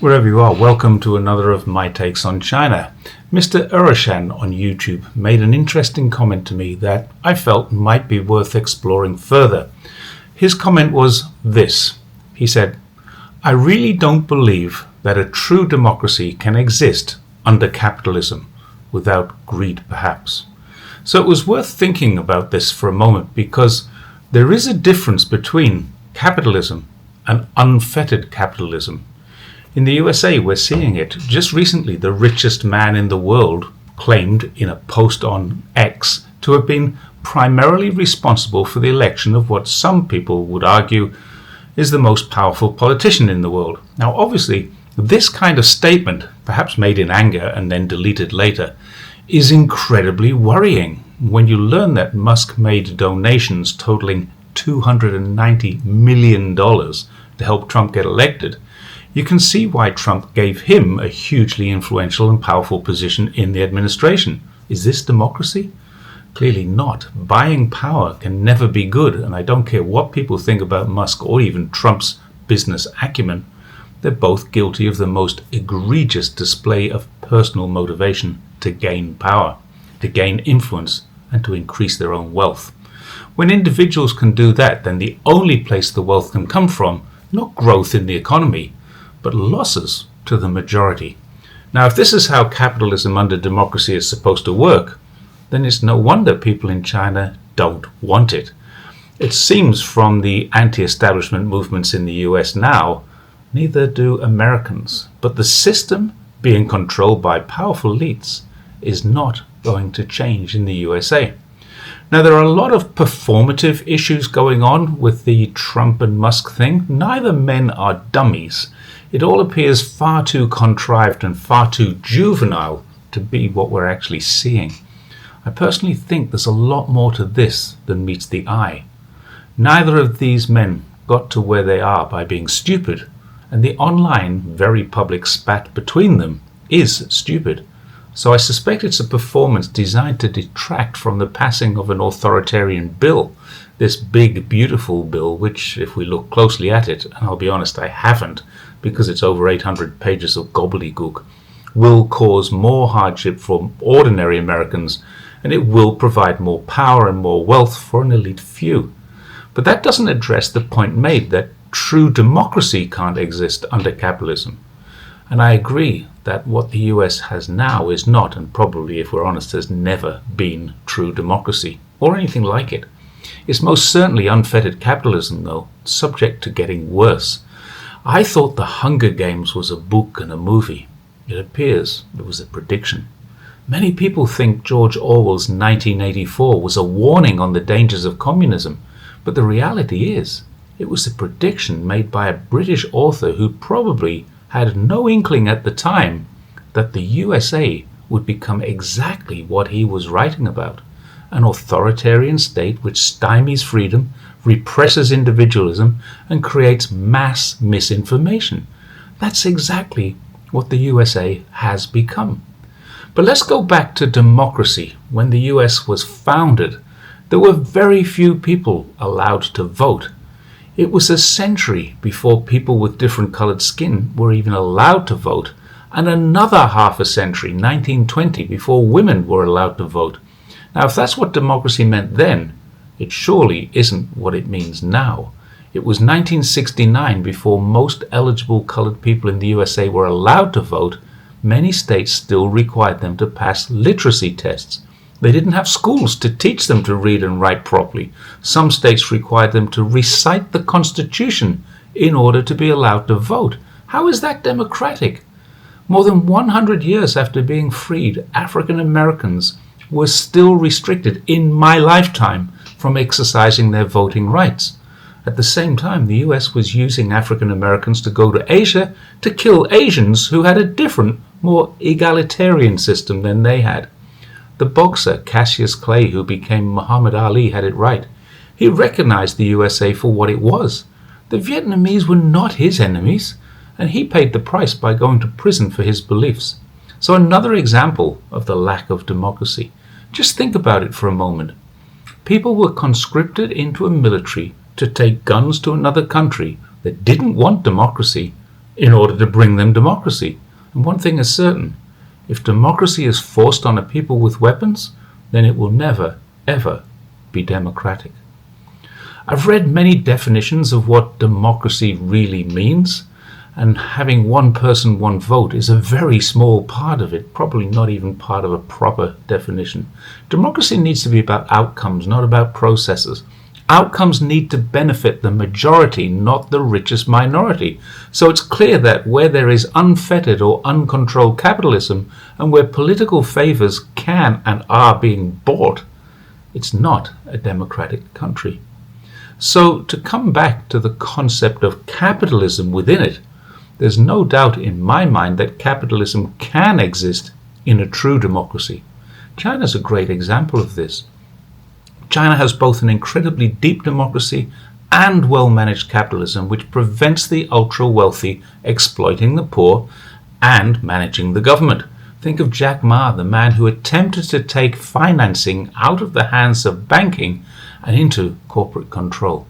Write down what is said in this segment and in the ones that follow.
Wherever you are, welcome to another of my takes on China. Mr. Urashan on YouTube made an interesting comment to me that I felt might be worth exploring further. His comment was this. He said, "I really don't believe that a true democracy can exist under capitalism, without greed perhaps." So it was worth thinking about this for a moment, because there is a difference between capitalism and unfettered capitalism. In the USA, we're seeing it. Just recently, the richest man in the world claimed in a post on X to have been primarily responsible for the election of what some people would argue is the most powerful politician in the world. Now, obviously, this kind of statement, perhaps made in anger and then deleted later, is incredibly worrying when you learn that Musk made donations totaling $290 million to help Trump get elected. You can see why Trump gave him a hugely influential and powerful position in the administration. Is this democracy? Clearly not. Buying power can never be good, and I don't care what people think about Musk or even Trump's business acumen. They're both guilty of the most egregious display of personal motivation to gain power, to gain influence, and to increase their own wealth. When individuals can do that, then the only place the wealth can come from, not growth in the economy, but losses to the majority. Now, if this is how capitalism under democracy is supposed to work, then it's no wonder people in China don't want it. It seems from the anti-establishment movements in the US now, neither do Americans. But the system, being controlled by powerful elites, is not going to change in the USA. Now, there are a lot of performative issues going on with the Trump and Musk thing. Neither men are dummies. It all appears far too contrived and far too juvenile to be what we're actually seeing. I personally think there's a lot more to this than meets the eye. Neither of these men got to where they are by being stupid, and the online, very public spat between them is stupid. So I suspect it's a performance designed to detract from the passing of an authoritarian bill, this big, beautiful bill, which, if we look closely at it, and I'll be honest, I haven't, because it's over 800 pages of gobbledygook, will cause more hardship for ordinary Americans, and it will provide more power and more wealth for an elite few. But that doesn't address the point made that true democracy can't exist under capitalism. And I agree that what the US has now is not, and probably, if we're honest, has never been true democracy, or anything like it. It's most certainly unfettered capitalism, though, subject to getting worse. I thought The Hunger Games was a book and a movie. It appears it was a prediction. Many people think George Orwell's 1984 was a warning on the dangers of communism, but the reality is, it was a prediction made by a British author who probably had no inkling at the time that the USA would become exactly what he was writing about, an authoritarian state which stymies freedom, represses individualism, and creates mass misinformation. That's exactly what the USA has become. But let's go back to democracy. When the US was founded, there were very few people allowed to vote. It was a century before people with different colored skin were even allowed to vote, and another half a century, 1920, before women were allowed to vote. Now, if that's what democracy meant then, it surely isn't what it means now. It was 1969 before most eligible colored people in the USA were allowed to vote. Many states still required them to pass literacy tests. They didn't have schools to teach them to read and write properly. Some states required them to recite the Constitution in order to be allowed to vote. How is that democratic? More than 100 years after being freed, African Americans were still restricted in my lifetime from exercising their voting rights. At the same time, the US was using African Americans to go to Asia to kill Asians who had a different, more egalitarian system than they had. The boxer Cassius Clay, who became Muhammad Ali, had it right. He recognized the USA for what it was. The Vietnamese were not his enemies, and he paid the price by going to prison for his beliefs. So another example of the lack of democracy. Just think about it for a moment. People were conscripted into a military to take guns to another country that didn't want democracy in order to bring them democracy. And one thing is certain, if democracy is forced on a people with weapons, then it will never, ever be democratic. I've read many definitions of what democracy really means, and having one person, one vote is a very small part of it, probably not even part of a proper definition. Democracy needs to be about outcomes, not about processes. Outcomes need to benefit the majority, not the richest minority. So it's clear that where there is unfettered or uncontrolled capitalism, and where political favors can and are being bought, it's not a democratic country. So to come back to the concept of capitalism within it, there's no doubt in my mind that capitalism can exist in a true democracy. China's a great example of this. China has both an incredibly deep democracy and well-managed capitalism, which prevents the ultra-wealthy exploiting the poor and managing the government. Think of Jack Ma, the man who attempted to take financing out of the hands of banking and into corporate control.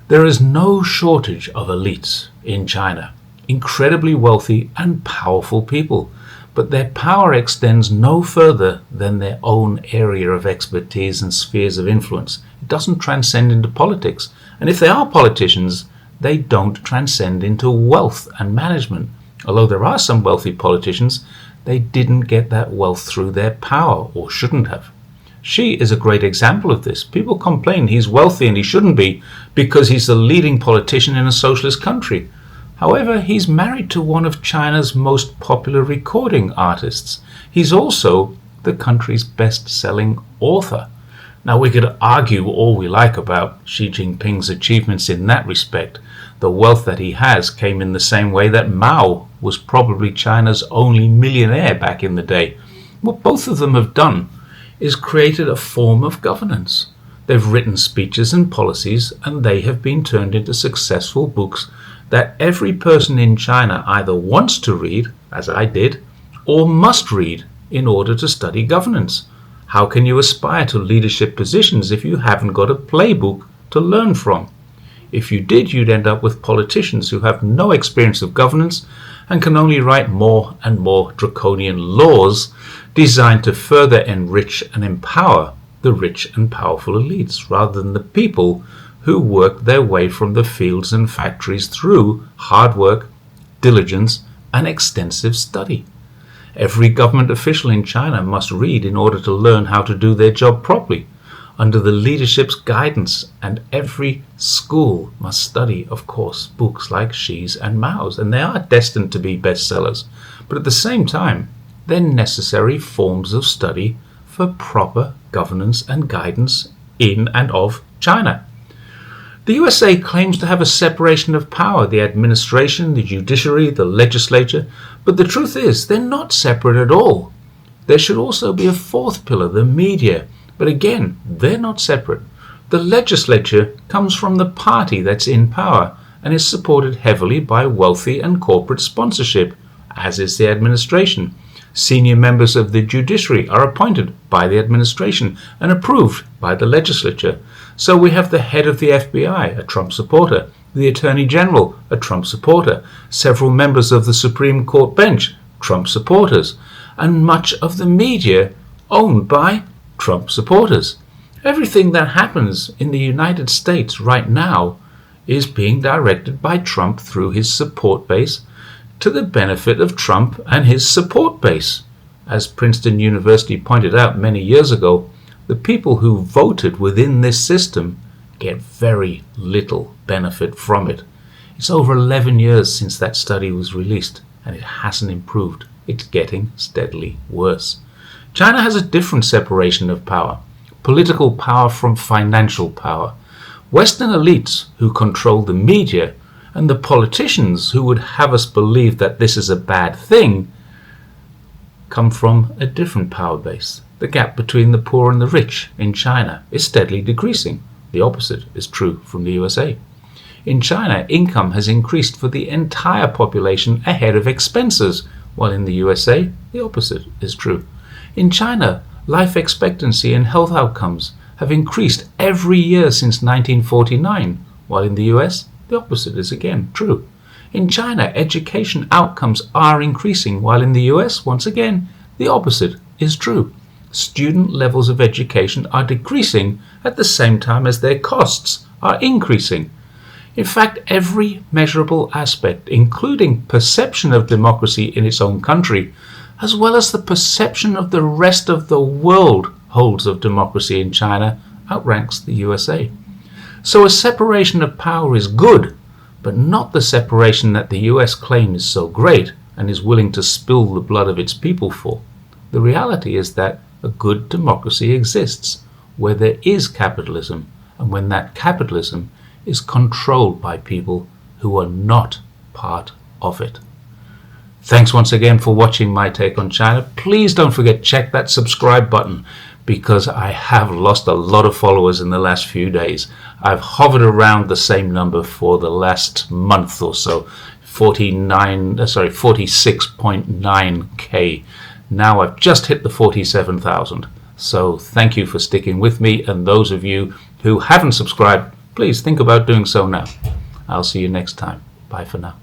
There is no shortage of elites in China, incredibly wealthy and powerful people, but their power extends no further than their own area of expertise and spheres of influence. It doesn't transcend into politics, and if they are politicians, they don't transcend into wealth and management. Although there are some wealthy politicians, they didn't get that wealth through their power, or shouldn't have. Xi is a great example of this. People complain he's wealthy and he shouldn't be because he's the leading politician in a socialist country. However, he's married to one of China's most popular recording artists. He's also the country's best-selling author. Now, we could argue all we like about Xi Jinping's achievements in that respect. The wealth that he has came in the same way that Mao was probably China's only millionaire back in the day. What both of them have done is created a form of governance. They've written speeches and policies, and they have been turned into successful books that every person in China either wants to read, as I did, or must read in order to study governance. How can you aspire to leadership positions if you haven't got a playbook to learn from? If you did, you'd end up with politicians who have no experience of governance and can only write more and more draconian laws designed to further enrich and empower the rich and powerful elites, rather than the people who worked their way from the fields and factories through hard work, diligence, and extensive study. Every government official in China must read in order to learn how to do their job properly, under the leadership's guidance, and every school must study, of course, books like Xi's and Mao's, and they are destined to be bestsellers. But at the same time, they're necessary forms of study for proper governance and guidance in and of China. The USA claims to have a separation of power, the administration, the judiciary, the legislature, but the truth is they're not separate at all. There should also be a fourth pillar, the media, but again, they're not separate. The legislature comes from the party that's in power and is supported heavily by wealthy and corporate sponsorship, as is the administration. Senior members of the judiciary are appointed by the administration and approved by the legislature. So we have the head of the FBI, a Trump supporter, the Attorney General, a Trump supporter, several members of the Supreme Court bench, Trump supporters, and much of the media owned by Trump supporters. Everything that happens in the United States right now is being directed by Trump through his support base, to the benefit of Trump and his support base. As Princeton University pointed out many years ago, the people who voted within this system get very little benefit from it. It's over 11 years since that study was released, and it hasn't improved. It's getting steadily worse. China has a different separation of power, political power from financial power. Western elites who control the media and the politicians who would have us believe that this is a bad thing come from a different power base. The gap between the poor and the rich in China is steadily decreasing. The opposite is true from the USA. In China, income has increased for the entire population ahead of expenses, while in the USA, the opposite is true. In China, life expectancy and health outcomes have increased every year since 1949, while in the US, the opposite is again true. In China, education outcomes are increasing, while in the US, once again, the opposite is true. Student levels of education are decreasing at the same time as their costs are increasing. In fact, every measurable aspect, including perception of democracy in its own country, as well as the perception of the rest of the world holds of democracy in China, outranks the USA. So a separation of power is good, but not the separation that the US claims is so great and is willing to spill the blood of its people for. The reality is that a good democracy exists where there is capitalism, and when that capitalism is controlled by people who are not part of it. Thanks once again for watching my take on China. Please don't forget to check that subscribe button, because I have lost a lot of followers in the last few days. I've hovered around the same number for the last month or so, 46.9k. Now I've just hit the 47,000. So thank you for sticking with me, and those of you who haven't subscribed, please think about doing so now. I'll see you next time. Bye for now.